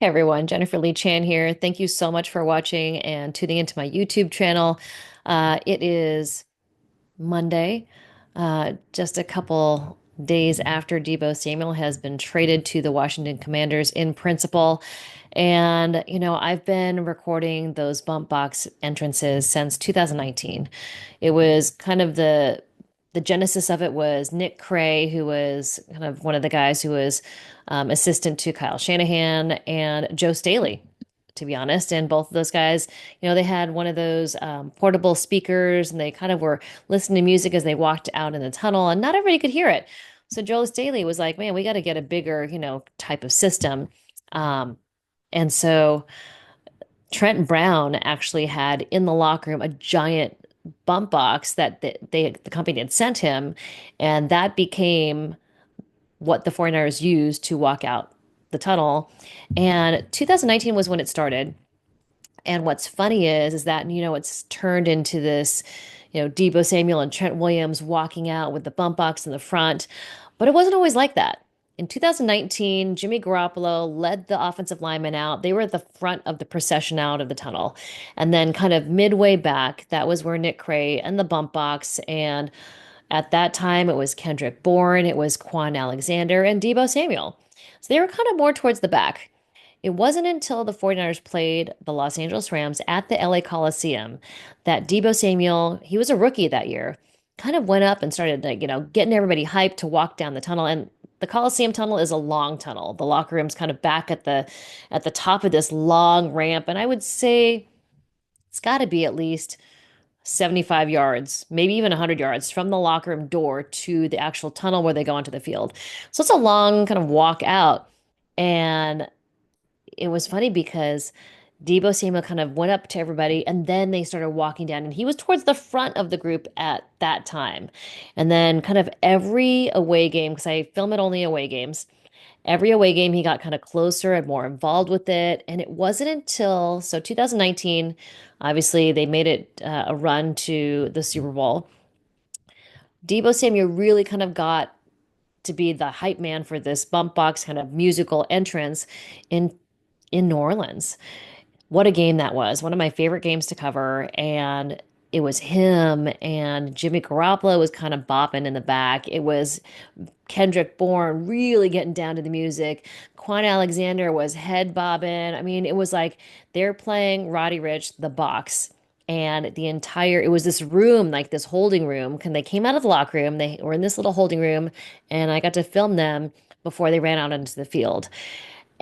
Hey everyone, Jennifer Lee Chan here. Thank you so much for watching and tuning into my YouTube channel. It is Monday, just a couple days after Deebo Samuel has been traded to the Washington Commanders in principle. And, I've been recording those bump box entrances since 2019. It was kind of the genesis of it was Nick Cray, who was kind of one of the guys who was assistant to Kyle Shanahan, and Joe Staley, to be honest. And both of those guys, they had one of those portable speakers and they kind of were listening to music as they walked out in the tunnel, and not everybody could hear it. So Joe Staley was like, man, we got to get a bigger, type of system. Um, and so Trent Brown actually had in the locker room a giant bump box that the company had sent him, and that became what the 49ers used to walk out the tunnel. And 2019 was when it started. And what's funny is that, it's turned into this, Deebo Samuel and Trent Williams walking out with the bump box in the front. But it wasn't always like that. In 2019, Jimmy Garoppolo led the offensive linemen out. They were at the front of the procession out of the tunnel. And then kind of midway back, that was where Nick Cray and the bump box. And at that time, it was Kendrick Bourne, it was Quan Alexander, and Deebo Samuel. So they were kind of more towards the back. It wasn't until the 49ers played the Los Angeles Rams at the LA Coliseum that Deebo Samuel, he was a rookie that year, kind of went up and started like, getting everybody hyped to walk down the tunnel. And the Coliseum tunnel is a long tunnel. The locker room's kind of back at the top of this long ramp. And I would say it's got to be at least 75 yards, maybe even 100 yards from the locker room door to the actual tunnel where they go onto the field. So it's a long kind of walk out. And it was funny because Deebo Samuel kind of went up to everybody and then they started walking down, and he was towards the front of the group at that time. And then kind of every away game, because I film it only away games, every away game he got kind of closer and more involved with it. And it wasn't until 2019, obviously they made it a run to the Super Bowl. Deebo Samuel really kind of got to be the hype man for this bump box kind of musical entrance in New Orleans. What a game that was. One of my favorite games to cover. And it was him and Jimmy Garoppolo was kind of bopping in the back. It was Kendrick Bourne really getting down to the music. Quan Alexander was head bobbing. I mean, it was like they're playing Roddy Ricch, the box. And it was this room, like this holding room. And they came out of the locker room. They were in this little holding room, and I got to film them before they ran out into the field.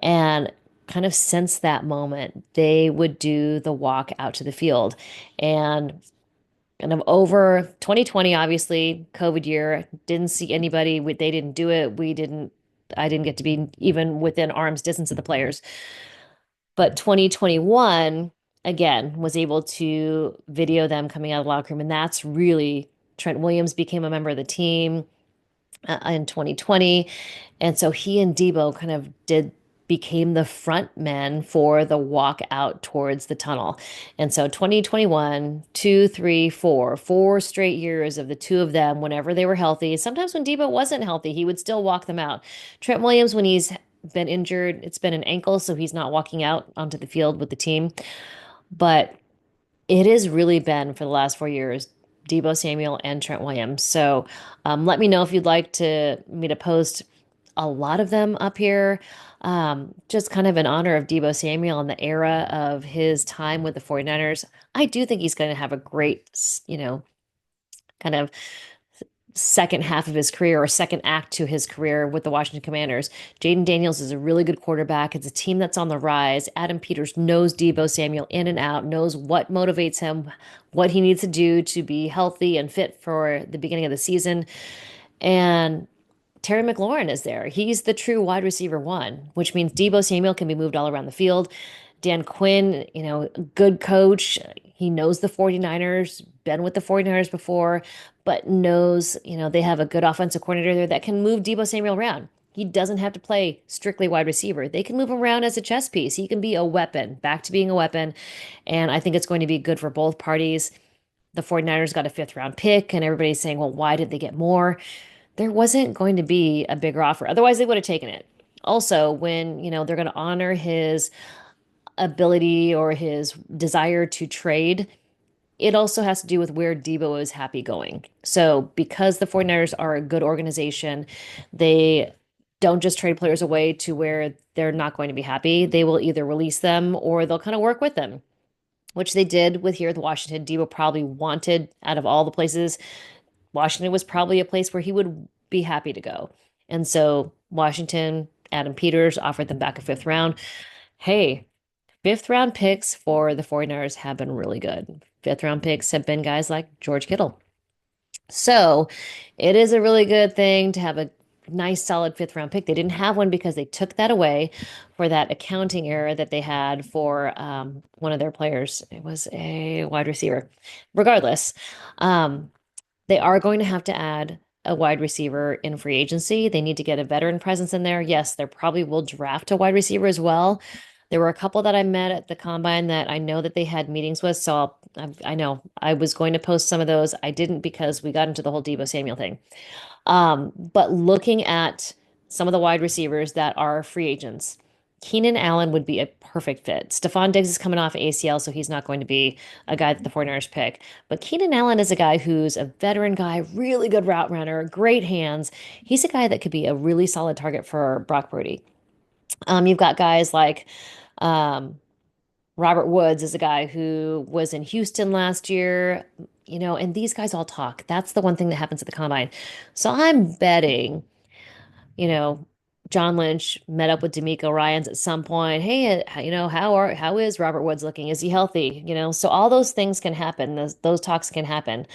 And kind of since that moment, they would do the walk out to the field. And kind of over 2020, obviously, COVID year, didn't see anybody. They didn't do it. I didn't get to be even within arm's distance of the players. But 2021, again, was able to video them coming out of the locker room. And that's really, Trent Williams became a member of the team in 2020. And so he and Deebo kind of became the front men for the walk out towards the tunnel. And so 2021, two, three, four straight years of the two of them whenever they were healthy. Sometimes when Deebo wasn't healthy, he would still walk them out. Trent Williams, when he's been injured, it's been an ankle, so he's not walking out onto the field with the team. But it has really been for the last 4 years, Deebo Samuel and Trent Williams. So let me know if you'd like me to post a lot of them up here. Just kind of in honor of Deebo Samuel and the era of his time with the 49ers. I do think he's going to have a great, kind of second half of his career or second act to his career with the Washington Commanders. Jaden Daniels is a really good quarterback. It's a team that's on the rise. Adam Peters knows Deebo Samuel in and out, knows what motivates him, what he needs to do to be healthy and fit for the beginning of the season. And Terry McLaurin is there. He's the true wide receiver one, which means Deebo Samuel can be moved all around the field. Dan Quinn, good coach. He knows the 49ers, been with the 49ers before, but knows, they have a good offensive coordinator there that can move Deebo Samuel around. He doesn't have to play strictly wide receiver. They can move him around as a chess piece. He can be a weapon, back to being a weapon. And I think it's going to be good for both parties. The 49ers got a fifth round pick, and everybody's saying, well, why did they get more? There wasn't going to be a bigger offer. Otherwise, they would have taken it. Also, when, they're going to honor his ability or his desire to trade, it also has to do with where Deebo is happy going. So, because the 49ers are a good organization, they don't just trade players away to where they're not going to be happy. They will either release them or they'll kind of work with them, which they did with here at Washington. Deebo probably wanted, out of all the places, Washington was probably a place where he would be happy to go. And so Washington, Adam Peters offered them back a fifth round. Hey, fifth round picks for the 49ers have been really good. Fifth round picks have been guys like George Kittle. So it is a really good thing to have a nice, solid fifth round pick. They didn't have one because they took that away for that accounting error that they had for one of their players. It was a wide receiver. Regardless, um, they are going to have to add a wide receiver in free agency. They need to get a veteran presence in there. Yes, they probably will draft a wide receiver as well. There were a couple that I met at the combine that I know that they had meetings with. So I know I was going to post some of those. I didn't because we got into the whole Deebo Samuel thing. But looking at some of the wide receivers that are free agents, Keenan Allen would be a perfect fit. Stephon Diggs is coming off ACL, so he's not going to be a guy that the 49ers pick. But Keenan Allen is a guy who's a veteran guy, really good route runner, great hands. He's a guy that could be a really solid target for Brock Purdy. You've got guys like um, Robert Woods is a guy who was in Houston last year, and these guys all talk. That's the one thing that happens at the combine. So I'm betting, you know, John Lynch met up with D'Amico Ryans at some point. Hey, how is Robert Woods looking? Is he healthy? So all those things can happen. Those talks can happen.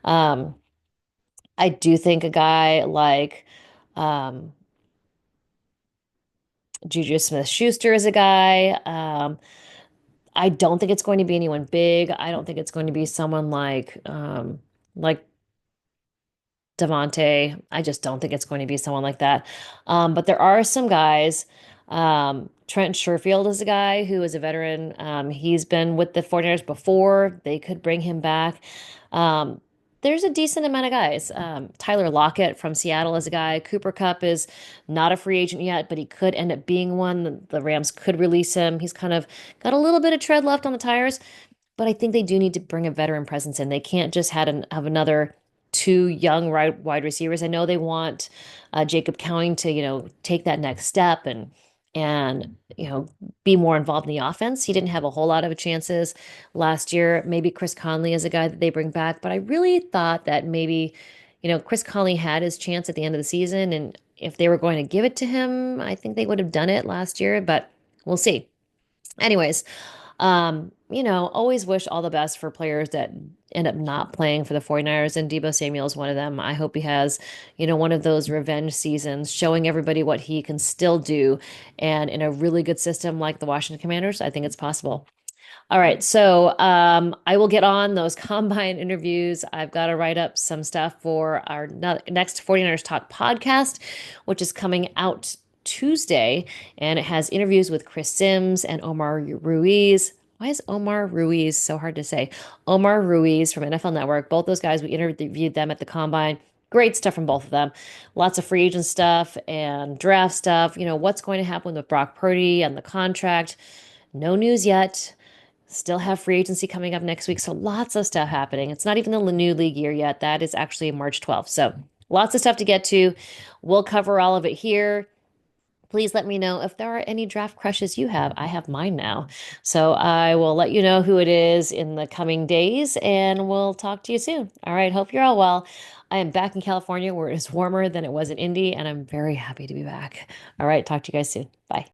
Um, I do think a guy like um, Juju Smith-Schuster is a guy. I don't think it's going to be anyone big. I don't think it's going to be someone like Devontae. I just don't think it's going to be someone like that. But there are some guys. Trent Sherfield is a guy who is a veteran. He's been with the 49ers before. They could bring him back. Um, there's a decent amount of guys. Tyler Lockett from Seattle is a guy. Cooper Kupp is not a free agent yet, but he could end up being one. The Rams could release him. He's kind of got a little bit of tread left on the tires. But I think they do need to bring a veteran presence in. They can't just have another two young wide receivers. I know they want Jacob Cowing to, take that next step and be more involved in the offense. He didn't have a whole lot of chances last year. Maybe Chris Conley is a guy that they bring back, but I really thought that maybe, Chris Conley had his chance at the end of the season, and if they were going to give it to him, I think they would have done it last year, but we'll see. Anyways, always wish all the best for players that end up not playing for the 49ers, and Deebo Samuel is one of them. I hope he has, one of those revenge seasons, showing everybody what he can still do. And in a really good system like the Washington Commanders, I think it's possible. All right, so I will get on those combine interviews. I've got to write up some stuff for our next 49ers Talk podcast, which is coming out Tuesday, and it has interviews with Chris Sims and Omar Ruiz. Why is Omar Ruiz so hard to say? Omar Ruiz from NFL Network. Both those guys, we interviewed them at the combine. Great stuff from both of them. Lots of free agent stuff and draft stuff. What's going to happen with Brock Purdy and the contract. No news yet. Still have free agency coming up next week. So lots of stuff happening. It's not even the new league year yet. That is actually March 12th. So lots of stuff to get to. We'll cover all of it here. Please let me know if there are any draft crushes you have. I have mine now. So I will let you know who it is in the coming days, and we'll talk to you soon. All right. Hope you're all well. I am back in California where it's warmer than it was in Indy, and I'm very happy to be back. All right. Talk to you guys soon. Bye.